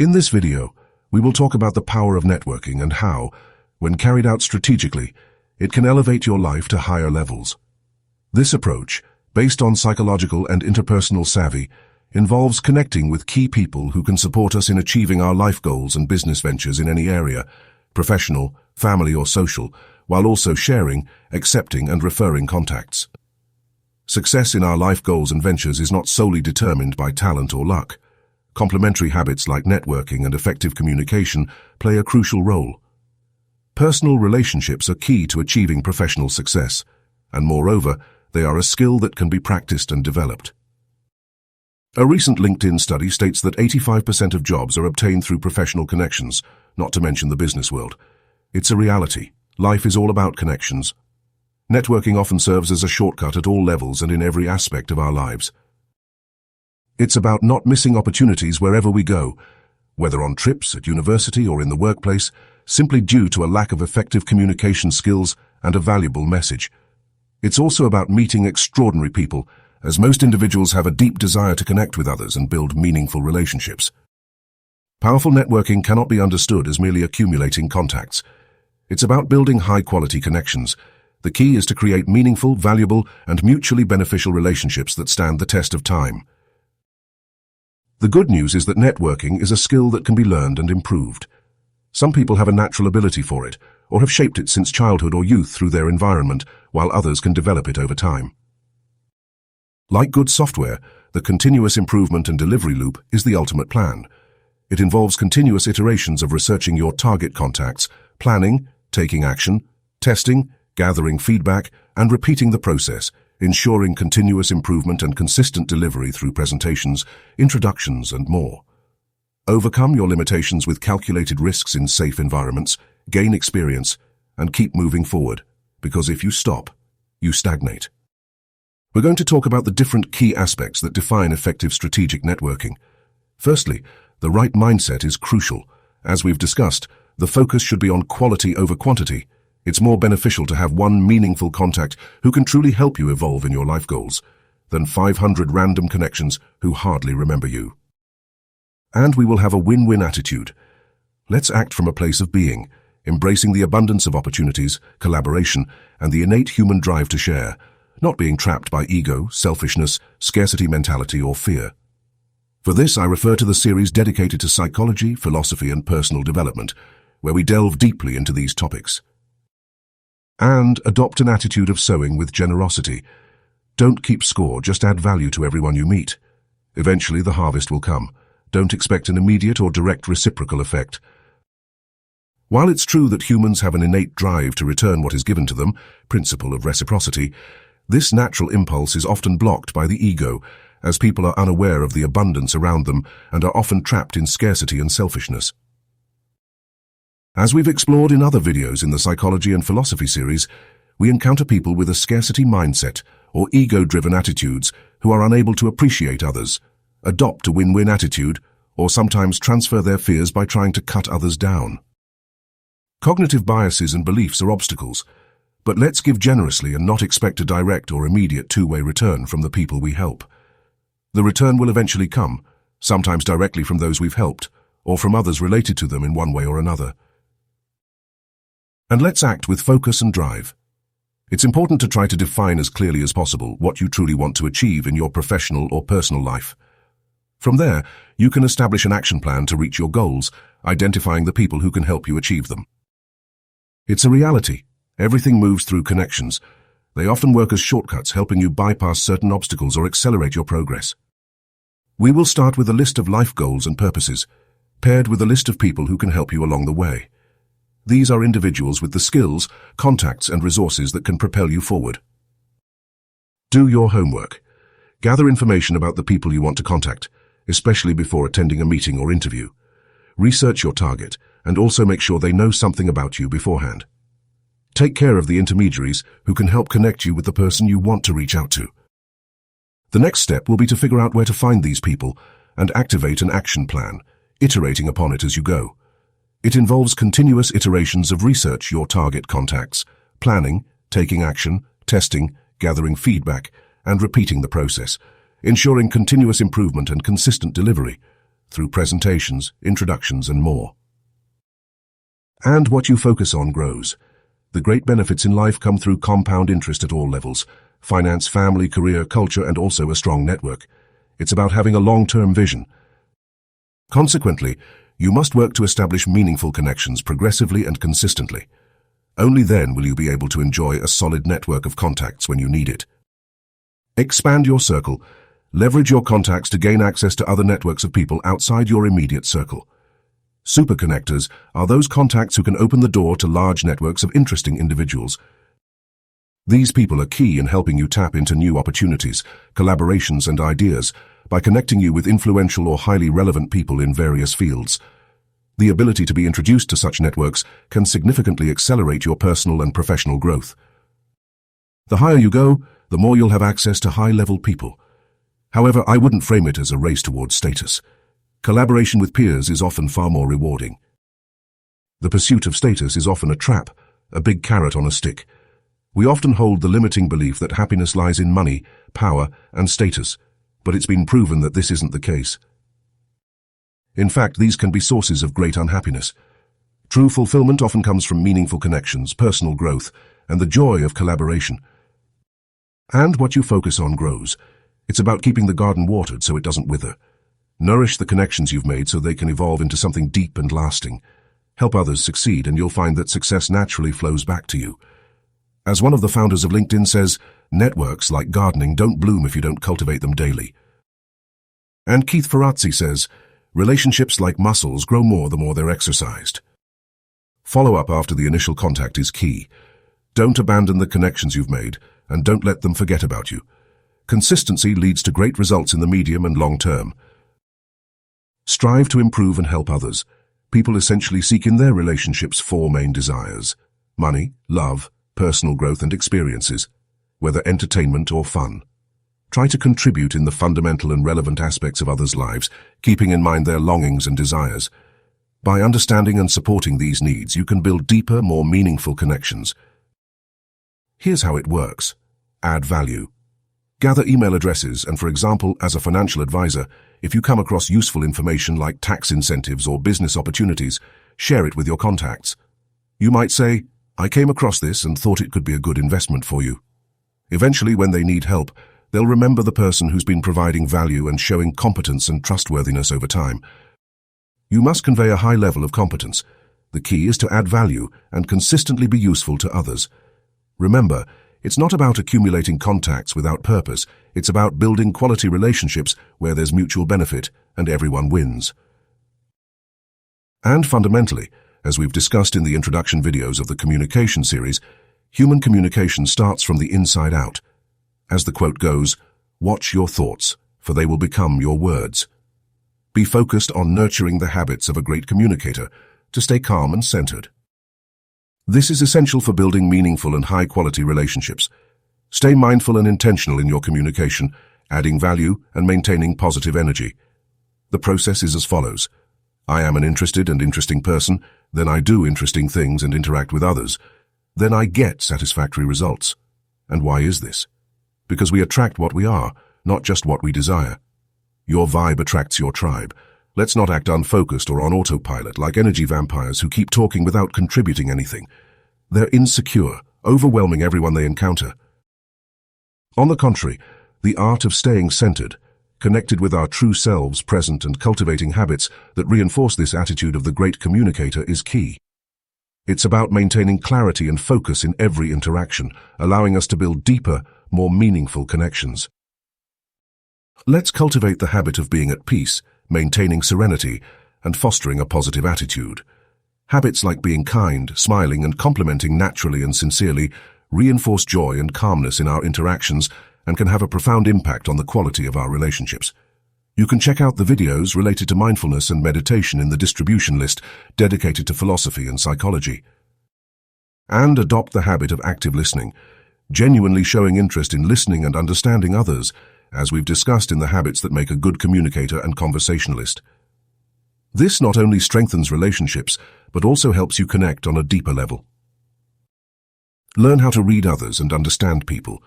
In this video, we will talk about the power of networking and how, when carried out strategically, it can elevate your life to higher levels. This approach, based on psychological and interpersonal savvy, involves connecting with key people who can support us in achieving our life goals and business ventures in any area, professional, family or social, while also sharing, accepting and referring contacts. Success in our life goals and ventures is not solely determined by talent or luck. Complementary habits like networking and effective communication play a crucial role. Personal relationships are key to achieving professional success, and moreover, they are a skill that can be practiced and developed. A recent LinkedIn study states that 85% of jobs are obtained through professional connections, not to mention the business world. It's a reality. Life is all about connections. Networking often serves as a shortcut at all levels and in every aspect of our lives. It's about not missing opportunities wherever we go, whether on trips, at university or in the workplace, simply due to a lack of effective communication skills and a valuable message. It's also about meeting extraordinary people, as most individuals have a deep desire to connect with others and build meaningful relationships. Powerful networking cannot be understood as merely accumulating contacts. It's about building high-quality connections. The key is to create meaningful, valuable, and mutually beneficial relationships that stand the test of time. The good news is that networking is a skill that can be learned and improved. Some people have a natural ability for it, or have shaped it since childhood or youth through their environment, while others can develop it over time. Like good software, the continuous improvement and delivery loop is the ultimate plan. It involves continuous iterations of researching your target contacts, planning, taking action, testing, gathering feedback, and repeating the process, ensuring continuous improvement and consistent delivery through presentations, introductions, and more. Overcome your limitations with calculated risks in safe environments, gain experience, and keep moving forward, because if you stop, you stagnate. We're going to talk about the different key aspects that define effective strategic networking. Firstly, the right mindset is crucial. As we've discussed, the focus should be on quality over quantity. It's more beneficial to have one meaningful contact who can truly help you evolve in your life goals than 500 random connections who hardly remember you. And we will have a win-win attitude. Let's act from a place of being, embracing the abundance of opportunities, collaboration, and the innate human drive to share, not being trapped by ego, selfishness, scarcity mentality, or fear. For this, I refer to the series dedicated to psychology, philosophy, and personal development, where we delve deeply into these topics. And adopt an attitude of sowing with generosity. Don't keep score, just add value to everyone you meet. Eventually, the harvest will come. Don't expect an immediate or direct reciprocal effect. While it's true that humans have an innate drive to return what is given to them, principle of reciprocity, this natural impulse is often blocked by the ego, as people are unaware of the abundance around them and are often trapped in scarcity and selfishness. As we've explored in other videos in the Psychology and Philosophy series, we encounter people with a scarcity mindset or ego-driven attitudes who are unable to appreciate others, adopt a win-win attitude, or sometimes transfer their fears by trying to cut others down. Cognitive biases and beliefs are obstacles, but let's give generously and not expect a direct or immediate two-way return from the people we help. The return will eventually come, sometimes directly from those we've helped, or from others related to them in one way or another. And let's act with focus and drive. It's important to try to define as clearly as possible what you truly want to achieve in your professional or personal life. From there, you can establish an action plan to reach your goals, identifying the people who can help you achieve them. It's a reality. Everything moves through connections. They often work as shortcuts, helping you bypass certain obstacles or accelerate your progress. We will start with a list of life goals and purposes, paired with a list of people who can help you along the way. These are individuals with the skills, contacts, and resources that can propel you forward. Do your homework. Gather information about the people you want to contact, especially before attending a meeting or interview. Research your target, and also make sure they know something about you beforehand. Take care of the intermediaries who can help connect you with the person you want to reach out to. The next step will be to figure out where to find these people and activate an action plan, iterating upon it as you go. It involves continuous iterations of research your target contacts, planning, taking action, testing, gathering feedback, and repeating the process, ensuring continuous improvement and consistent delivery. through presentations, introductions, and more. And what you focus on grows. The great benefits in life come through compound interest at all levels: finance, family, career, culture, and also a strong network. It's about having a long-term vision. Consequently, you must work to establish meaningful connections progressively and consistently. Only then will you be able to enjoy a solid network of contacts when you need it. Expand your circle. Leverage your contacts to gain access to other networks of people outside your immediate circle. Superconnectors are those contacts who can open the door to large networks of interesting individuals. These people are key in helping you tap into new opportunities, collaborations, and ideas by connecting you with influential or highly relevant people in various fields. The ability to be introduced to such networks can significantly accelerate your personal and professional growth. The higher you go, the more you'll have access to high-level people. However, I wouldn't frame it as a race towards status. Collaboration with peers is often far more rewarding. The pursuit of status is often a trap, a big carrot on a stick. We often hold the limiting belief that happiness lies in money, power, and status, but it's been proven that this isn't the case. In fact, these can be sources of great unhappiness. True fulfillment often comes from meaningful connections, personal growth, and the joy of collaboration. And what you focus on grows. It's about keeping the garden watered so it doesn't wither. Nourish the connections you've made so they can evolve into something deep and lasting. Help others succeed, and you'll find that success naturally flows back to you. As one of the founders of LinkedIn says, networks, like gardening, don't bloom if you don't cultivate them daily. And Keith Ferrazzi says, relationships, like muscles, grow more the more they're exercised. Follow-up after the initial contact is key. Don't abandon the connections you've made, and don't let them forget about you. Consistency leads to great results in the medium and long term. Strive to improve and help others. People essentially seek in their relationships 4 main desires: money, love, personal growth, and experiences, whether entertainment or fun. Try to contribute in the fundamental and relevant aspects of others' lives, keeping in mind their longings and desires. By understanding and supporting these needs, you can build deeper, more meaningful connections. Here's how it works. Add value. Gather email addresses, and for example, as a financial advisor, if you come across useful information like tax incentives or business opportunities, share it with your contacts. You might say, I came across this and thought it could be a good investment for you. Eventually, when they need help, they'll remember the person who's been providing value and showing competence and trustworthiness over time. You must convey a high level of competence. The key is to add value and consistently be useful to others. Remember, it's not about accumulating contacts without purpose. It's about building quality relationships where there's mutual benefit and everyone wins. And fundamentally, as we've discussed in the introduction videos of the communication series, human communication starts from the inside out. As the quote goes, watch your thoughts, for they will become your words. Be focused on nurturing the habits of a great communicator to stay calm and centered. This is essential for building meaningful and high-quality relationships. Stay mindful and intentional in your communication, adding value and maintaining positive energy. The process is as follows. I am an interested and interesting person, then I do interesting things and interact with others. Then I get satisfactory results. And why is this? Because we attract what we are, not just what we desire. Your vibe attracts your tribe. Let's not act unfocused or on autopilot like energy vampires who keep talking without contributing anything. They're insecure, overwhelming everyone they encounter. On the contrary, the art of staying centered, connected with our true selves present, and cultivating habits that reinforce this attitude of the great communicator is key. It's about maintaining clarity and focus in every interaction, allowing us to build deeper, more meaningful connections. Let's cultivate the habit of being at peace, maintaining serenity, and fostering a positive attitude. Habits like being kind, smiling, and complimenting naturally and sincerely reinforce joy and calmness in our interactions and can have a profound impact on the quality of our relationships. You can check out the videos related to mindfulness and meditation in the distribution list dedicated to philosophy and psychology. And adopt the habit of active listening, genuinely showing interest in listening and understanding others, as we've discussed in the habits that make a good communicator and conversationalist. This not only strengthens relationships, but also helps you connect on a deeper level. Learn how to read others and understand people.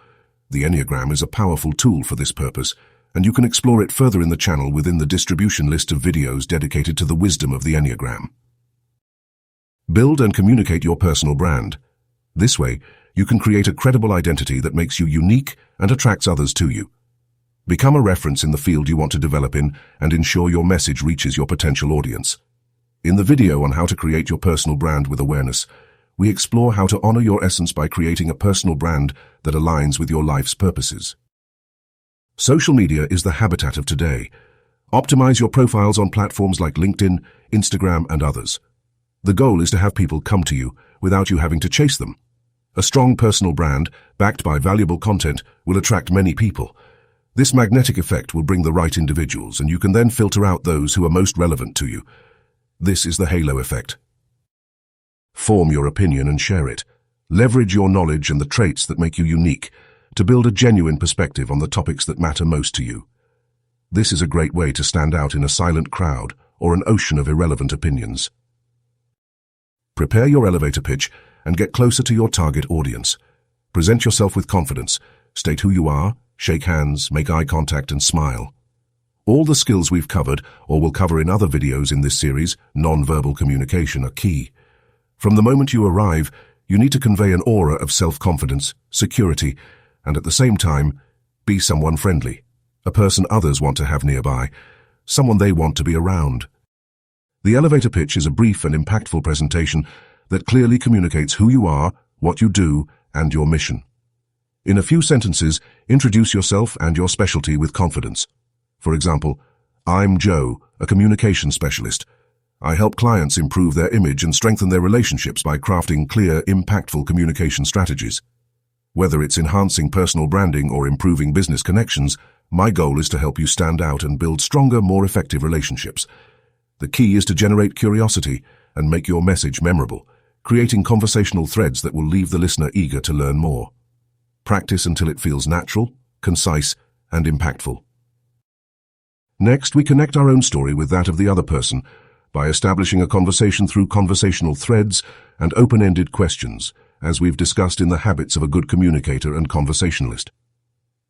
The Enneagram is a powerful tool for this purpose, and you can explore it further in the channel within the distribution list of videos dedicated to the wisdom of the Enneagram. Build and communicate your personal brand. This way, you can create a credible identity that makes you unique and attracts others to you. Become a reference in the field you want to develop in and ensure your message reaches your potential audience. In the video on how to create your personal brand with awareness, we explore how to honor your essence by creating a personal brand that aligns with your life's purposes. Social media is the habitat of today. Optimize your profiles on platforms like LinkedIn, Instagram, and others. The goal is to have people come to you without you having to chase them. A strong personal brand, backed by valuable content, will attract many people. This magnetic effect will bring the right individuals, and you can then filter out those who are most relevant to you. This is the halo effect. Form your opinion and share it. Leverage your knowledge and the traits that make you unique to build a genuine perspective on the topics that matter most to you. This is a great way to stand out in a silent crowd or an ocean of irrelevant opinions. Prepare your elevator pitch and get closer to your target audience. Present yourself with confidence, state who you are, shake hands, make eye contact, and smile. All the skills we've covered, or will cover in other videos in this series, non-verbal communication, are key. From the moment you arrive, you need to convey an aura of self-confidence, security, and at the same time, be someone friendly, a person others want to have nearby, someone they want to be around. The elevator pitch is a brief and impactful presentation that clearly communicates who you are, what you do, and your mission. In a few sentences, introduce yourself and your specialty with confidence. For example, I'm Joe, a communication specialist. I help clients improve their image and strengthen their relationships by crafting clear, impactful communication strategies. Whether it's enhancing personal branding or improving business connections, my goal is to help you stand out and build stronger, more effective relationships. The key is to generate curiosity and make your message memorable, creating conversational threads that will leave the listener eager to learn more. Practice until it feels natural, concise, and impactful. Next, we connect our own story with that of the other person by establishing a conversation through conversational threads and open-ended questions, as we've discussed in the habits of a good communicator and conversationalist.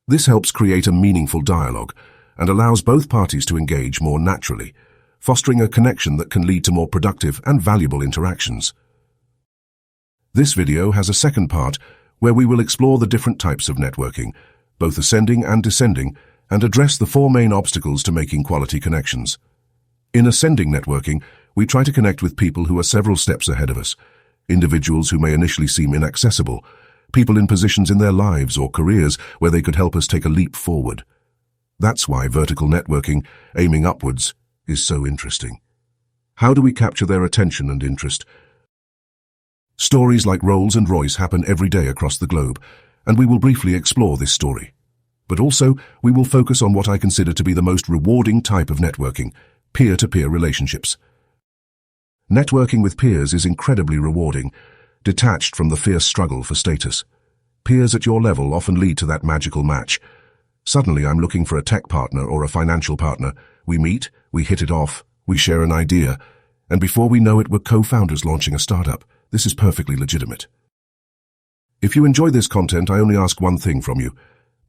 This helps create a meaningful dialogue and allows both parties to engage more naturally, fostering a connection that can lead to more productive and valuable interactions. This video has a second part where we will explore the different types of networking, both ascending and descending, and address the four main obstacles to making quality connections. In ascending networking, we try to connect with people who are several steps ahead of us, individuals who may initially seem inaccessible, people in positions in their lives or careers where they could help us take a leap forward. That's why vertical networking, aiming upwards, is so interesting. How do we capture their attention and interest? Stories like Rolls and Royce happen every day across the globe, and we will briefly explore this story. But also, we will focus on what I consider to be the most rewarding type of networking, peer-to-peer relationships. Networking with peers is incredibly rewarding, detached from the fierce struggle for status. Peers at your level often lead to that magical match. Suddenly I'm looking for a tech partner or a financial partner. We meet, we hit it off, we share an idea, and before we know it, we're co-founders launching a startup. This is perfectly legitimate. If you enjoy this content, I only ask one thing from you.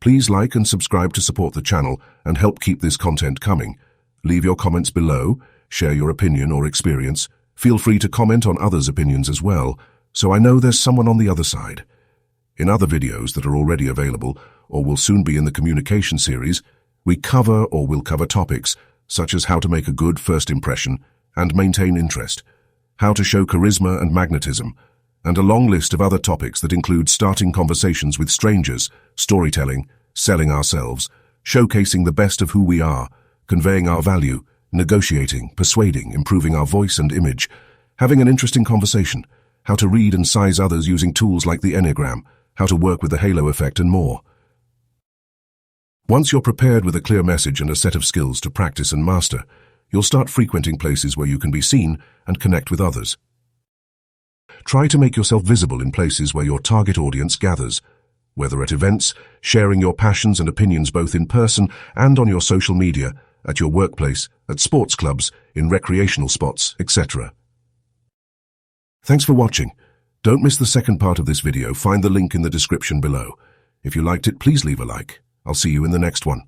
Please like and subscribe to support the channel and help keep this content coming. Leave your comments below, share your opinion or experience. Feel free to comment on others' opinions as well, so I know there's someone on the other side. In other videos that are already available, or will soon be in the communication series, we cover or will cover topics such as how to make a good first impression and maintain interest, how to show charisma and magnetism, and a long list of other topics that include starting conversations with strangers, storytelling, selling ourselves, showcasing the best of who we are, conveying our value, negotiating, persuading, improving our voice and image, having an interesting conversation, how to read and size others using tools like the Enneagram, how to work with the halo effect, and more. Once you're prepared with a clear message and a set of skills to practice and master, you'll start frequenting places where you can be seen and connect with others. Try to make yourself visible in places where your target audience gathers, whether at events, sharing your passions and opinions both in person and on your social media, at your workplace, at sports clubs, in recreational spots, etc. Thanks for watching. Don't miss the second part of this video. Find the link in the description below. If you liked it, please leave a like. I'll see you in the next one.